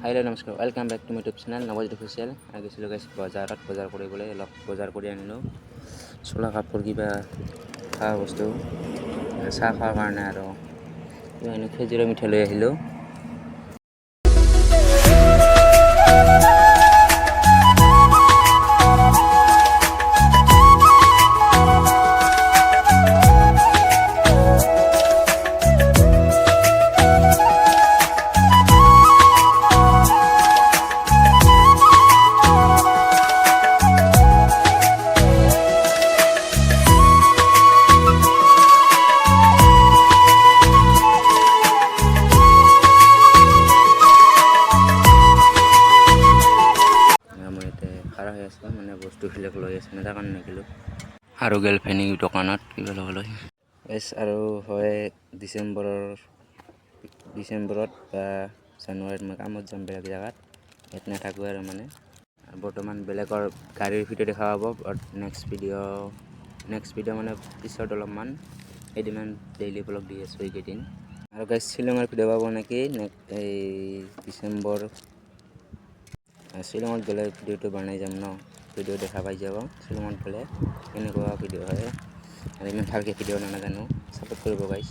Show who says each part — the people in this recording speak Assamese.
Speaker 1: Hello, namaskar. Welcome back to my YouTube channel. Nawaz official. I guess you guys বজাৰ কৰিবলৈ অলপ বজাৰ কৰি আনিলোঁ চোলা কাপোৰ কিবা খোৱা বস্তু চাহ খোৱাৰ কাৰণে আৰু খেজুৰৰ মিঠাই লৈ আহিলোঁ খাৰা হৈ আছে মানে বস্তুবিলাক লৈ আছে তাৰ কাৰণে নিকিলোঁ আৰু গেল ফেনি দোকানত কিবা ল'বলৈ আৰু হয় ডিচেম্বৰত বা জানুৱাৰীত মই কামত যাম বেলেগ জেগাত ইয়াত নাথাকোঁ আৰু মানে বৰ্তমান বেলেগৰ গাড়ীৰ ভিডিঅ' দেখা পাব নেক্সট ভিডিঅ' মানে পিছত অলপমান কেইদিনমান ডেইলি ব্লগ দি আছোঁ এইকেইদিন আৰু গাইজ শ্বিলঙৰ ভিডিঅ' পাব নেকি এই ডিচেম্বৰ শ্বিলঙত গ'লে ভিডিঅ'টো বনাই যাম ন ভিডিঅ' দেখা পাই যাব শ্বিলঙত গ'লে কেনেকুৱা ভিডিঅ' হয় আৰু ইমান ভালকৈ ভিডিঅ' নাজানো ছাপোৰ্ট কৰিব গাইজ